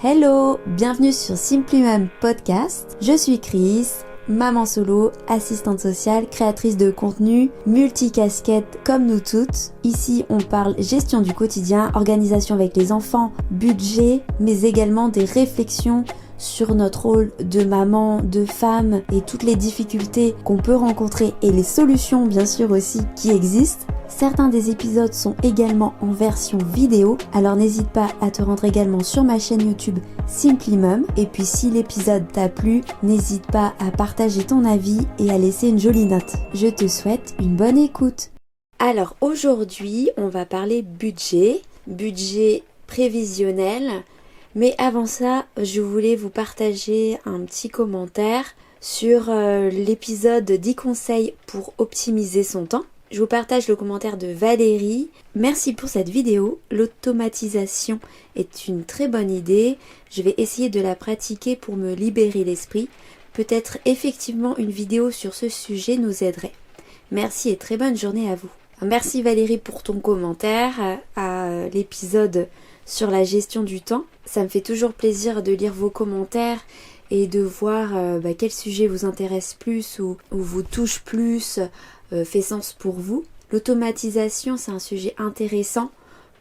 Hello, bienvenue sur Simply Mom Podcast. Je suis Chris, maman solo, assistante sociale, créatrice de contenu, multicasquette comme nous toutes. Ici, on parle gestion du quotidien, organisation avec les enfants, budget, mais également des réflexions sur notre rôle de maman, de femme et toutes les difficultés qu'on peut rencontrer et les solutions bien sûr aussi qui existent. Certains des épisodes sont également en version vidéo, alors n'hésite pas à te rendre également sur ma chaîne YouTube Simply Mom. Et puis si l'épisode t'a plu, n'hésite pas à partager ton avis et à laisser une jolie note. Je te souhaite une bonne écoute. Alors aujourd'hui, on va parler budget prévisionnel. Mais avant ça, je voulais vous partager un petit commentaire sur l'épisode 10 conseils pour optimiser son temps. Je vous partage le commentaire de Valérie. Merci pour cette vidéo. L'automatisation est une très bonne idée. Je vais essayer de la pratiquer pour me libérer l'esprit. Peut-être effectivement une vidéo sur ce sujet nous aiderait. Merci et très bonne journée à vous. Merci Valérie pour ton commentaire à l'épisode sur la gestion du temps. Ça me fait toujours plaisir de lire vos commentaires et de voir quel sujet vous intéresse plus ou vous touche plus, fait sens pour vous. L'automatisation, c'est un sujet intéressant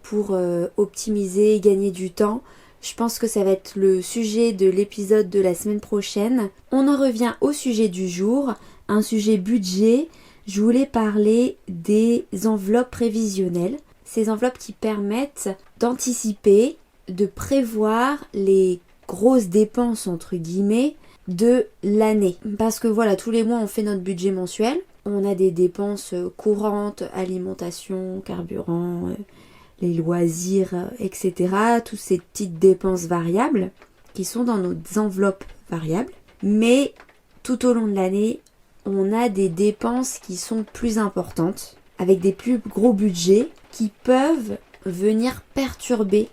pour optimiser et gagner du temps. Je pense que ça va être le sujet de l'épisode de la semaine prochaine. On en revient au sujet du jour, un sujet budget. Je voulais parler des enveloppes prévisionnelles. Ces enveloppes qui permettent d'anticiper, de prévoir les grosses dépenses entre guillemets de l'année. Parce que voilà, tous les mois on fait notre budget mensuel. On a des dépenses courantes, alimentation, carburant, les loisirs, etc. Toutes ces petites dépenses variables qui sont dans nos enveloppes variables. Mais tout au long de l'année, on a des dépenses qui sont plus importantes, avec des plus gros budgets qui peuvent venir perturber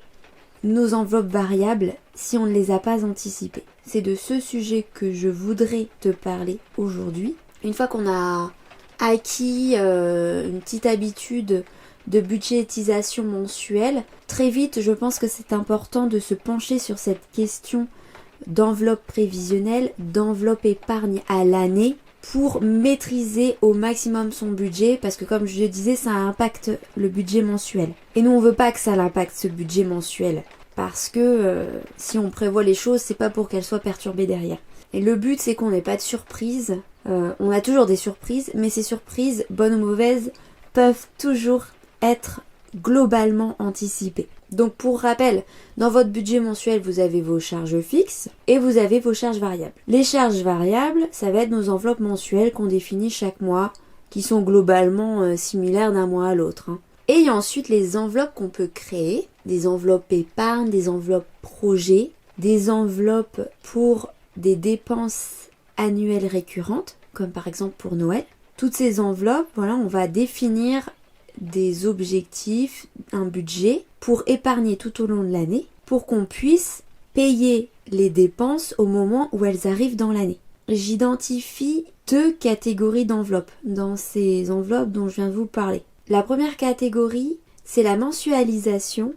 nos enveloppes variables si on ne les a pas anticipées. C'est de ce sujet que je voudrais te parler aujourd'hui. Une fois qu'on a acquis une petite habitude de budgétisation mensuelle, très vite je pense que c'est important de se pencher sur cette question d'enveloppe prévisionnelle, d'enveloppe épargne à l'année pour maîtriser au maximum son budget parce que comme je le disais, ça impacte le budget mensuel. Et nous on veut pas que ça impacte ce budget mensuel parce que si on prévoit les choses, c'est pas pour qu'elles soient perturbées derrière. Et le but c'est qu'on n'ait pas de surprise. On a toujours des surprises, mais ces surprises, bonnes ou mauvaises, peuvent toujours être globalement anticipées. Donc pour rappel, dans votre budget mensuel, vous avez vos charges fixes et vous avez vos charges variables. Les charges variables, ça va être nos enveloppes mensuelles qu'on définit chaque mois, qui sont globalement similaires d'un mois à l'autre. Et il y a ensuite les enveloppes qu'on peut créer, des enveloppes épargne, des enveloppes projets, des enveloppes pour des dépenses annuelles récurrentes, comme par exemple pour Noël. Toutes ces enveloppes, voilà, on va définir des objectifs, un budget pour épargner tout au long de l'année pour qu'on puisse payer les dépenses au moment où elles arrivent dans l'année. J'identifie 2 catégories d'enveloppes dans ces enveloppes dont je viens de vous parler. La première catégorie, c'est la mensualisation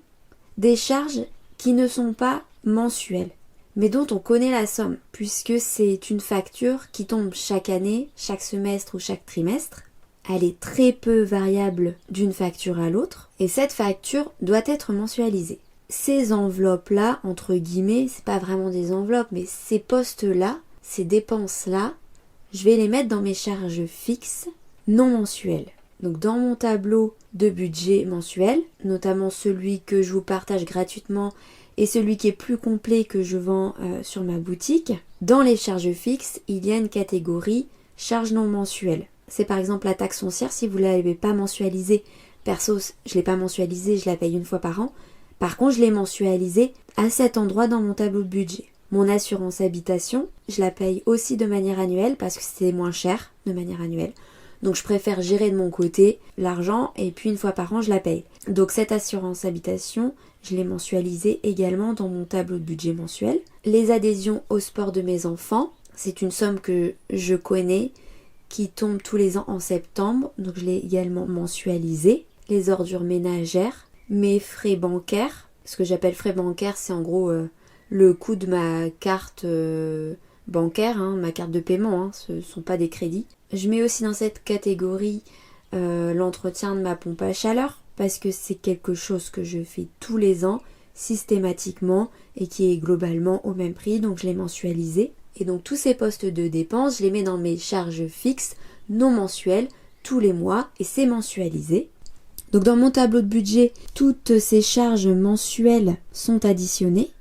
des charges qui ne sont pas mensuelles, mais dont on connaît la somme, puisque c'est une facture qui tombe chaque année, chaque semestre ou chaque trimestre. Elle est très peu variable d'une facture à l'autre et cette facture doit être mensualisée. Ces enveloppes-là, entre guillemets, c'est pas vraiment des enveloppes, mais ces postes-là, ces dépenses-là, je vais les mettre dans mes charges fixes non mensuelles. Donc dans mon tableau de budget mensuel, notamment celui que je vous partage gratuitement et celui qui est plus complet que je vends sur ma boutique, dans les charges fixes, il y a une catégorie charges non mensuelles. C'est par exemple la taxe foncière, si vous ne l'avez pas mensualisée, perso je ne l'ai pas mensualisée, je la paye une fois par an. Par contre je l'ai mensualisée à cet endroit dans mon tableau de budget. Mon assurance habitation, je la paye aussi de manière annuelle parce que c'est moins cher de manière annuelle. Donc je préfère gérer de mon côté l'argent et puis une fois par an je la paye. Donc cette assurance habitation, je l'ai mensualisée également dans mon tableau de budget mensuel. Les adhésions au sport de mes enfants, c'est une somme que je connais, qui tombe tous les ans en septembre, donc je l'ai également mensualisé. Les ordures ménagères, mes frais bancaires, ce que j'appelle frais bancaires, c'est en gros le coût de ma carte bancaire, ma carte de paiement, ce ne sont pas des crédits. Je mets aussi dans cette catégorie l'entretien de ma pompe à chaleur, parce que c'est quelque chose que je fais tous les ans, systématiquement, et qui est globalement au même prix, donc je l'ai mensualisé. Et donc tous ces postes de dépenses, je les mets dans mes charges fixes, non mensuelles, tous les mois, et c'est mensualisé. Donc dans mon tableau de budget, toutes ces charges mensuelles sont additionnées,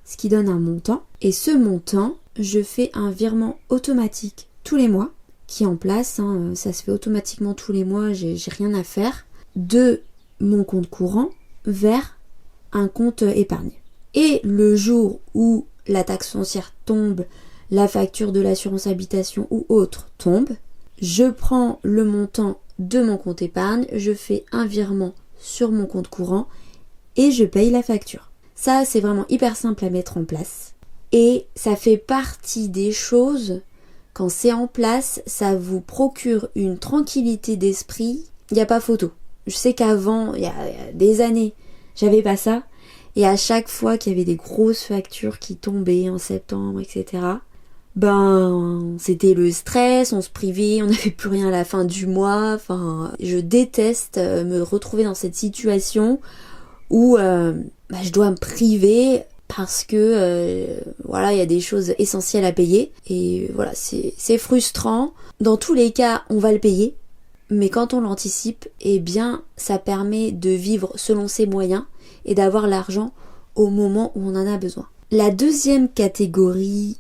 ce qui donne un montant. Et ce montant, je fais un virement automatique tous les mois, qui est en place, ça se fait automatiquement tous les mois, j'ai rien à faire, de mon compte courant vers un compte épargne. Et le jour où la taxe foncière tombe, la facture de l'assurance habitation ou autre tombe, je prends le montant de mon compte épargne, je fais un virement sur mon compte courant et je paye la facture. Ça, c'est vraiment hyper simple à mettre en place. Et ça fait partie des choses, quand c'est en place, ça vous procure une tranquillité d'esprit. Il n'y a pas photo. Je sais qu'avant, il y a des années, j'avais pas ça. Et à chaque fois qu'il y avait des grosses factures qui tombaient en septembre, etc., c'était le stress, on se privait, on n'avait plus rien à la fin du mois. Je déteste me retrouver dans cette situation où je dois me priver parce que il y a des choses essentielles à payer. Et voilà, c'est frustrant. Dans tous les cas, on va le payer. Mais quand on l'anticipe, ça permet de vivre selon ses moyens et d'avoir l'argent au moment où on en a besoin. La deuxième catégorie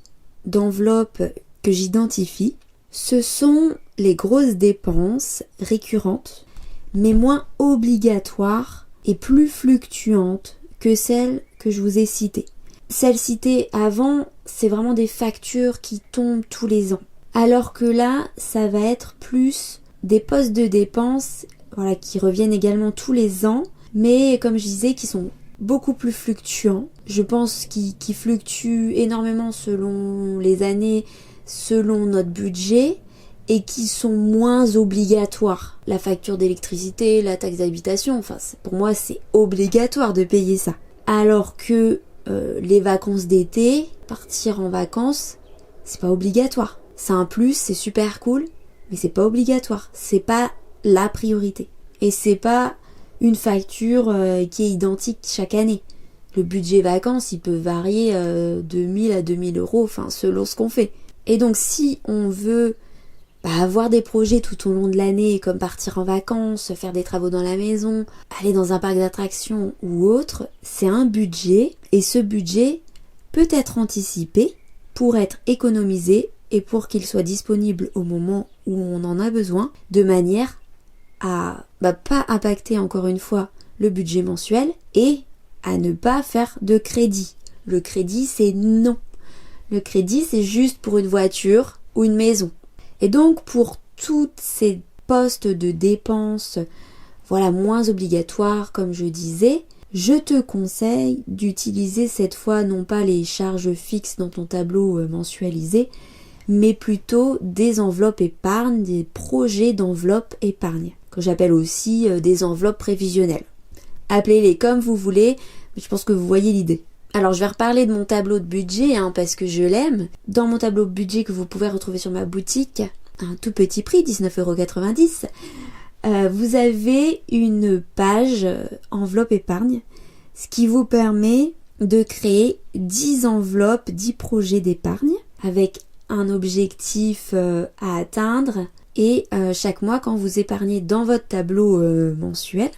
d'enveloppes que j'identifie, ce sont les grosses dépenses récurrentes, mais moins obligatoires et plus fluctuantes que celles que je vous ai citées. Celles citées avant, c'est vraiment des factures qui tombent tous les ans. Alors que là, ça va être plus des postes de dépenses, qui reviennent également tous les ans, mais comme je disais, qui sont beaucoup plus fluctuants. Je pense qu'ils fluctuent énormément selon les années, selon notre budget, et qui sont moins obligatoires. La facture d'électricité, la taxe d'habitation, pour moi c'est obligatoire de payer ça. Alors que les vacances d'été, partir en vacances, c'est pas obligatoire. C'est un plus, c'est super cool, mais c'est pas obligatoire. C'est pas la priorité. Et c'est pas une facture qui est identique chaque année. Le budget vacances, il peut varier de 1000 à 2000 euros, selon ce qu'on fait. Et donc, si on veut avoir des projets tout au long de l'année, comme partir en vacances, faire des travaux dans la maison, aller dans un parc d'attractions ou autre, c'est un budget. Et ce budget peut être anticipé pour être économisé et pour qu'il soit disponible au moment où on en a besoin, de manière à pas impacter encore une fois le budget mensuel et à ne pas faire de crédit. Le crédit, c'est non. Le crédit, c'est juste pour une voiture ou une maison. Et donc, pour toutes ces postes de dépenses, moins obligatoires, comme je disais, je te conseille d'utiliser cette fois non pas les charges fixes dans ton tableau mensualisé, mais plutôt des enveloppes épargne, des projets d'enveloppes épargne, que j'appelle aussi des enveloppes prévisionnelles. Appelez-les comme vous voulez, mais je pense que vous voyez l'idée. Alors je vais reparler de mon tableau de budget parce que je l'aime. Dans mon tableau de budget que vous pouvez retrouver sur ma boutique, un tout petit prix, 19,90 €, vous avez une page enveloppe épargne, ce qui vous permet de créer 10 enveloppes, 10 projets d'épargne avec un objectif à atteindre et chaque mois quand vous épargnez dans votre tableau mensuel,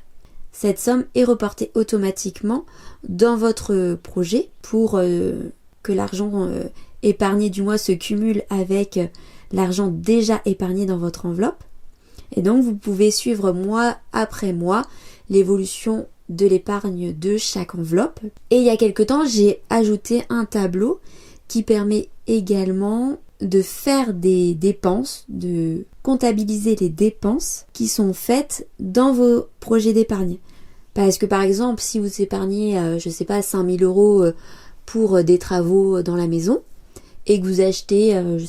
cette somme est reportée automatiquement dans votre projet pour que l'argent épargné du mois se cumule avec l'argent déjà épargné dans votre enveloppe. Et donc vous pouvez suivre mois après mois l'évolution de l'épargne de chaque enveloppe. Et il y a quelque temps, j'ai ajouté un tableau qui permet également de faire des dépenses, de comptabiliser les dépenses qui sont faites dans vos projets d'épargne. Parce que par exemple, si vous épargnez, 5 000 € pour des travaux dans la maison et que vous achetez, 1 000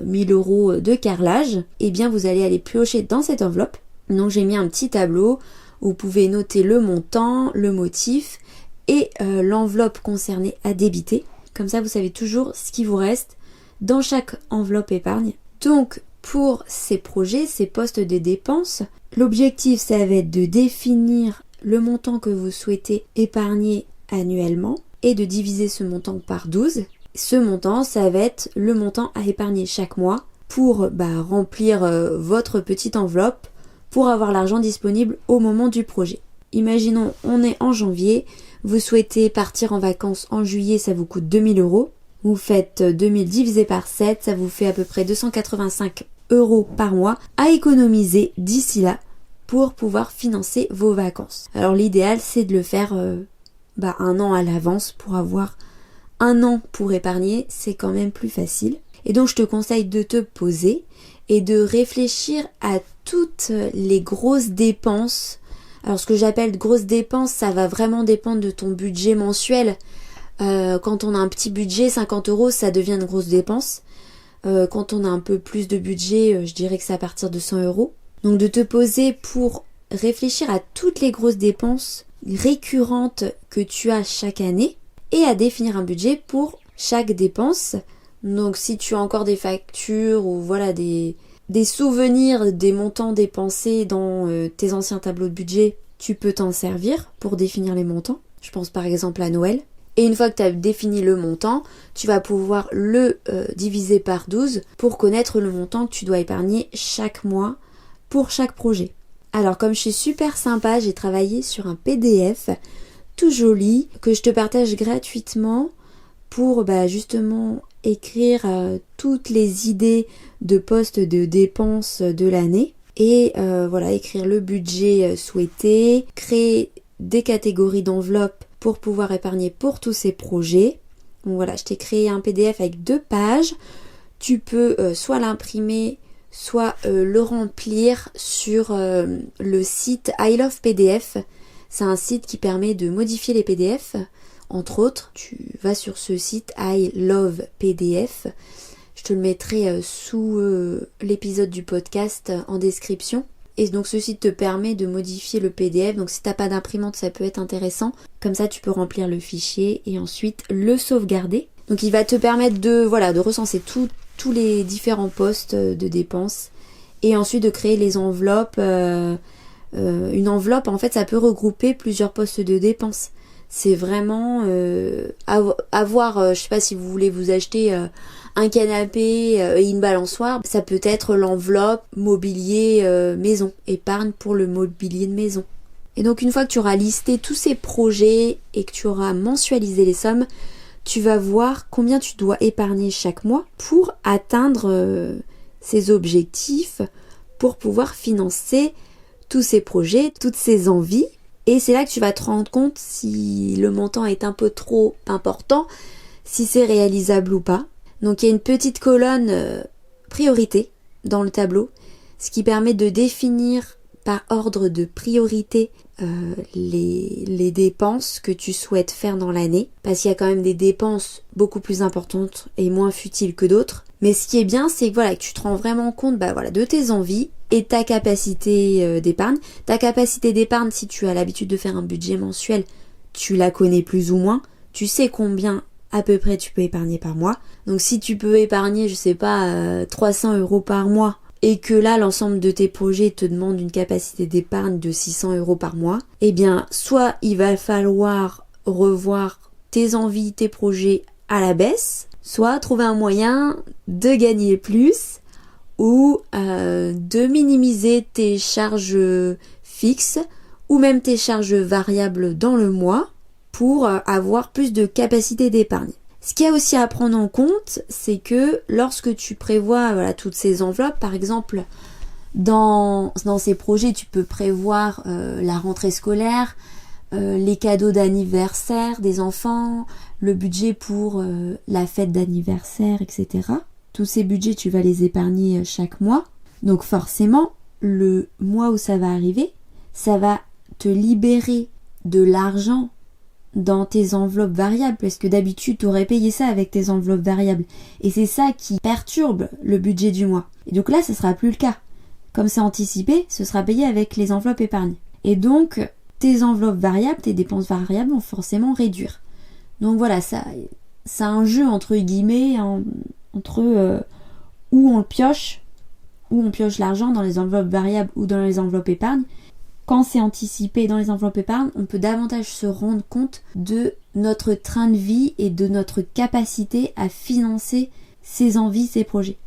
€ de carrelage, vous allez aller piocher dans cette enveloppe. Donc j'ai mis un petit tableau où vous pouvez noter le montant, le motif et l'enveloppe concernée à débiter. Comme ça, vous savez toujours ce qui vous reste dans chaque enveloppe épargne. Donc, pour ces projets, ces postes de dépenses, l'objectif, ça va être de définir le montant que vous souhaitez épargner annuellement et de diviser ce montant par 12. Ce montant, ça va être le montant à épargner chaque mois pour remplir votre petite enveloppe pour avoir l'argent disponible au moment du projet. Imaginons, on est en janvier, vous souhaitez partir en vacances en juillet, ça vous coûte 2000 €. Vous faites 2000 divisé par 7, ça vous fait à peu près 285 € par mois à économiser d'ici là pour pouvoir financer vos vacances. Alors l'idéal, c'est de le faire un an à l'avance pour avoir un an pour épargner, c'est quand même plus facile. Et donc je te conseille de te poser et de réfléchir à toutes les grosses dépenses. Alors ce que j'appelle grosses dépenses, ça va vraiment dépendre de ton budget mensuel. Quand on a un petit budget, 50 €, ça devient une grosse dépense. Quand on a un peu plus de budget, je dirais que c'est à partir de 100 €. Donc de te poser pour réfléchir à toutes les grosses dépenses récurrentes que tu as chaque année et à définir un budget pour chaque dépense. Donc si tu as encore des factures ou voilà des souvenirs des montants dépensés dans tes anciens tableaux de budget, tu peux t'en servir pour définir les montants. Je pense par exemple à Noël. Et une fois que tu as défini le montant, tu vas pouvoir le diviser par 12 pour connaître le montant que tu dois épargner chaque mois pour chaque projet. Alors comme je suis super sympa, j'ai travaillé sur un PDF tout joli que je te partage gratuitement pour justement écrire toutes les idées de postes de dépenses de l'année et écrire le budget souhaité, créer des catégories d'enveloppes pour pouvoir épargner pour tous ces projets. Donc voilà, je t'ai créé un PDF avec 2 pages. Tu peux soit l'imprimer, soit le remplir sur le site I Love PDF. C'est un site qui permet de modifier les PDF. Entre autres, tu vas sur ce site I Love PDF. Je te le mettrai sous l'épisode du podcast en description. Et donc ce site te permet de modifier le PDF. Donc si t'as pas d'imprimante, ça peut être intéressant. Comme ça, tu peux remplir le fichier et ensuite le sauvegarder. Donc il va te permettre de recenser tous les différents postes de dépenses et ensuite de créer les enveloppes. Une enveloppe, en fait, ça peut regrouper plusieurs postes de dépenses. C'est vraiment avoir, je sais pas si vous voulez vous acheter un canapé et une balançoire, ça peut être l'enveloppe mobilier maison, épargne pour le mobilier de maison. Et donc une fois que tu auras listé tous ces projets et que tu auras mensualisé les sommes, tu vas voir combien tu dois épargner chaque mois pour atteindre ces objectifs, pour pouvoir financer tous ces projets, toutes ces envies. Et c'est là que tu vas te rendre compte si le montant est un peu trop important, si c'est réalisable ou pas. Donc il y a une petite colonne priorité dans le tableau, ce qui permet de définir par ordre de priorité les dépenses que tu souhaites faire dans l'année. Parce qu'il y a quand même des dépenses beaucoup plus importantes et moins futiles que d'autres. Mais ce qui est bien, c'est que tu te rends vraiment compte de tes envies et ta capacité d'épargne. Ta capacité d'épargne, si tu as l'habitude de faire un budget mensuel, tu la connais plus ou moins. Tu sais combien à peu près tu peux épargner par mois. Donc si tu peux épargner, 300 € par mois et que là l'ensemble de tes projets te demande une capacité d'épargne de 600 € par mois, eh bien soit il va falloir revoir tes envies, tes projets à la baisse, soit trouver un moyen de gagner plus ou de minimiser tes charges fixes ou même tes charges variables dans le mois pour avoir plus de capacité d'épargne. Ce qu'il y a aussi à prendre en compte, c'est que lorsque tu prévois toutes ces enveloppes, par exemple, dans ces projets, tu peux prévoir la rentrée scolaire, les cadeaux d'anniversaire des enfants, le budget pour la fête d'anniversaire, etc. Tous ces budgets, tu vas les épargner chaque mois. Donc forcément, le mois où ça va arriver, ça va te libérer de l'argent dans tes enveloppes variables, parce que d'habitude tu aurais payé ça avec tes enveloppes variables et c'est ça qui perturbe le budget du mois. Et donc là, ça sera plus le cas. Comme c'est anticipé, ce sera payé avec les enveloppes épargnes. Et donc tes enveloppes variables, tes dépenses variables vont forcément réduire. Donc voilà, ça, c'est un jeu entre guillemets, entre où on pioche l'argent dans les enveloppes variables ou dans les enveloppes épargne. Quand c'est anticipé dans les enveloppes épargne, on peut davantage se rendre compte de notre train de vie et de notre capacité à financer ses envies, ses projets.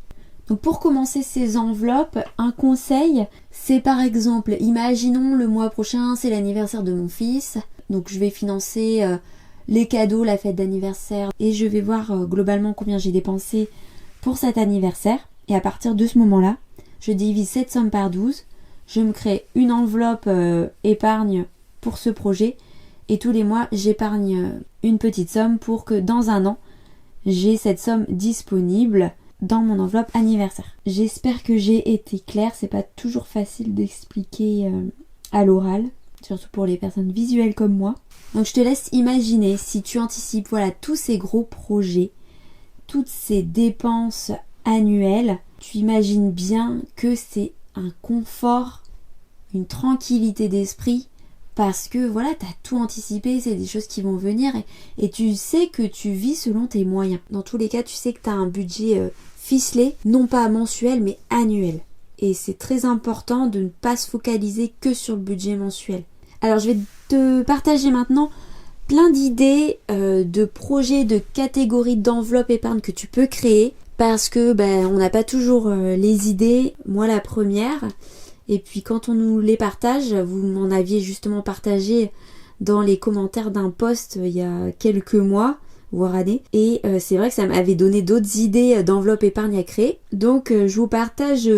Donc pour commencer ces enveloppes, un conseil, c'est par exemple, imaginons le mois prochain, c'est l'anniversaire de mon fils, donc je vais financer les cadeaux, la fête d'anniversaire, et je vais voir globalement combien j'ai dépensé pour cet anniversaire. Et à partir de ce moment-là, je divise cette somme par 12, je me crée une enveloppe épargne pour ce projet, et tous les mois, j'épargne une petite somme pour que dans un an, j'ai cette somme disponible dans mon enveloppe anniversaire. J'espère que j'ai été claire, c'est pas toujours facile d'expliquer à l'oral, surtout pour les personnes visuelles comme moi. Donc je te laisse imaginer, si tu anticipes voilà tous ces gros projets, toutes ces dépenses annuelles, tu imagines bien que c'est un confort, une tranquillité d'esprit, parce que voilà, t'as tout anticipé, c'est des choses qui vont venir et tu sais que tu vis selon tes moyens. Dans tous les cas, tu sais que t'as un budget ficelé, non pas mensuel mais annuel. Et c'est très important de ne pas se focaliser que sur le budget mensuel. Alors je vais te partager maintenant plein d'idées de projets, de catégories d'enveloppes épargne que tu peux créer, parce que on n'a pas toujours les idées, moi la première. Et puis quand on nous les partage, vous m'en aviez justement partagé dans les commentaires d'un post il y a quelques mois, voire années. Et c'est vrai que ça m'avait donné d'autres idées d'enveloppes épargne à créer. Donc je vous partage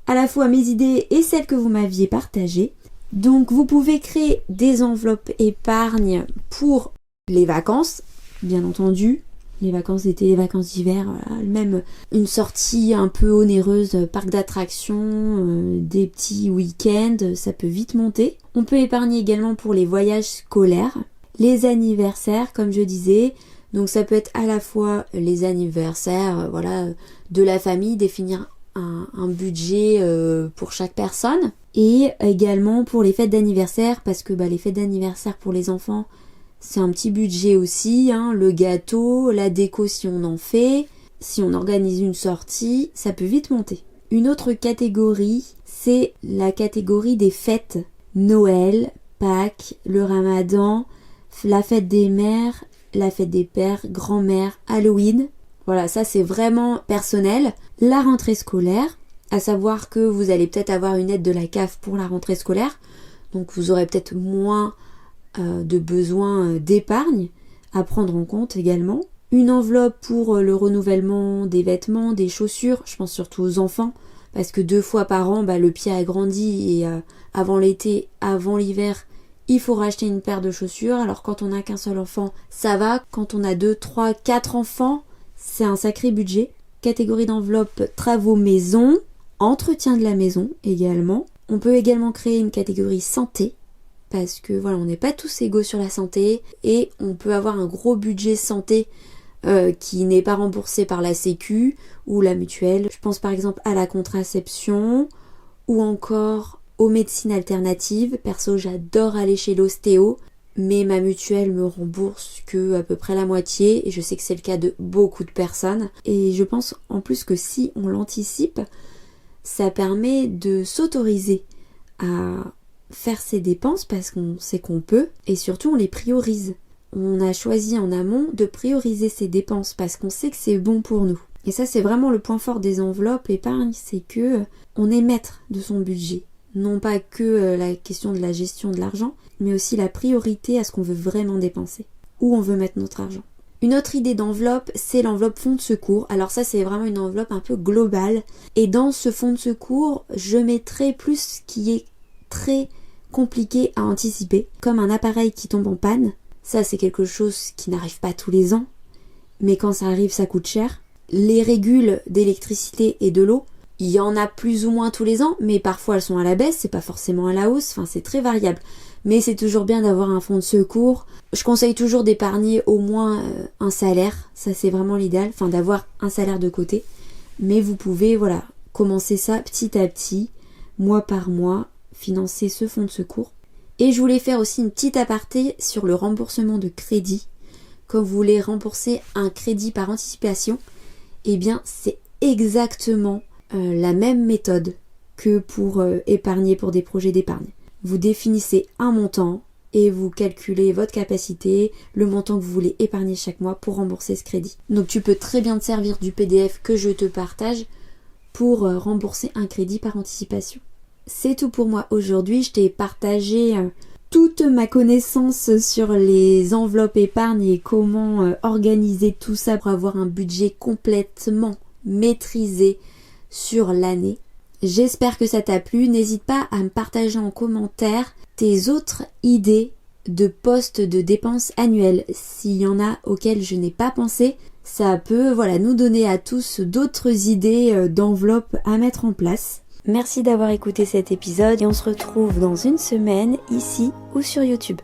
à la fois mes idées et celles que vous m'aviez partagées. Donc vous pouvez créer des enveloppes épargne pour les vacances, bien entendu. Les vacances d'été, les vacances d'hiver, voilà. Même une sortie un peu onéreuse, parc d'attractions, des petits week-ends, ça peut vite monter. On peut épargner également pour les voyages scolaires, les anniversaires, comme je disais. Donc ça peut être à la fois les anniversaires, voilà, de la famille, définir un budget pour chaque personne. Et également pour les fêtes d'anniversaire, parce que les fêtes d'anniversaire pour les enfants, c'est un petit budget aussi, hein, le gâteau, la déco si on en fait, si on organise une sortie, ça peut vite monter. Une autre catégorie, c'est la catégorie des fêtes. Noël, Pâques, le Ramadan, la fête des mères, la fête des pères, grand-mère, Halloween. Voilà, ça c'est vraiment personnel. La rentrée scolaire, à savoir que vous allez peut-être avoir une aide de la CAF pour la rentrée scolaire, donc vous aurez peut-être moins de besoin d'épargne à prendre en compte également. Une enveloppe pour le renouvellement des vêtements, des chaussures, je pense surtout aux enfants, parce que 2 fois par an, le pied a grandi et avant l'été, avant l'hiver, il faut racheter une paire de chaussures. Alors quand on n'a qu'un seul enfant, ça va. Quand on a 2, 3, 4 enfants, c'est un sacré budget. Catégorie d'enveloppe travaux maison, entretien de la maison également. On peut également créer une catégorie santé, parce que voilà, on n'est pas tous égaux sur la santé et on peut avoir un gros budget santé qui n'est pas remboursé par la Sécu ou la mutuelle. Je pense par exemple à la contraception ou encore aux médecines alternatives. Perso, j'adore aller chez l'ostéo, mais ma mutuelle me rembourse que à peu près la moitié et je sais que c'est le cas de beaucoup de personnes. Et je pense en plus que si on l'anticipe, ça permet de s'autoriser à faire ses dépenses parce qu'on sait qu'on peut et surtout on les priorise. On a choisi en amont de prioriser ses dépenses parce qu'on sait que c'est bon pour nous. Et ça c'est vraiment le point fort des enveloppes épargne, c'est que on est maître de son budget. Non pas que la question de la gestion de l'argent, mais aussi la priorité à ce qu'on veut vraiment dépenser, où on veut mettre notre argent. Une autre idée d'enveloppe, c'est l'enveloppe fonds de secours. Alors ça c'est vraiment une enveloppe un peu globale. Et dans ce fonds de secours, je mettrai plus ce qui est très compliqué à anticiper, comme un appareil qui tombe en panne. Ça c'est quelque chose qui n'arrive pas tous les ans, mais quand ça arrive ça coûte cher. Les régules d'électricité et de l'eau, il y en a plus ou moins tous les ans, mais parfois elles sont à la baisse, c'est pas forcément à la hausse, c'est très variable. Mais c'est toujours bien d'avoir un fonds de secours. Je conseille toujours d'épargner au moins un salaire, ça c'est vraiment l'idéal, d'avoir un salaire de côté. Mais vous pouvez commencer ça petit à petit, mois par mois, financer ce fonds de secours. Et je voulais faire aussi une petite aparté sur le remboursement de crédit. Quand vous voulez rembourser un crédit par anticipation, eh bien c'est exactement la même méthode que pour épargner pour des projets d'épargne. Vous définissez un montant et vous calculez votre capacité, le montant que vous voulez épargner chaque mois pour rembourser ce crédit. Donc tu peux très bien te servir du PDF que je te partage pour rembourser un crédit par anticipation. C'est tout pour moi aujourd'hui, je t'ai partagé toute ma connaissance sur les enveloppes épargne et comment organiser tout ça pour avoir un budget complètement maîtrisé sur l'année. J'espère que ça t'a plu, n'hésite pas à me partager en commentaire tes autres idées de postes de dépenses annuelles. S'il y en a auxquelles je n'ai pas pensé, ça peut nous donner à tous d'autres idées d'enveloppes à mettre en place. Merci d'avoir écouté cet épisode et on se retrouve dans une semaine ici ou sur YouTube.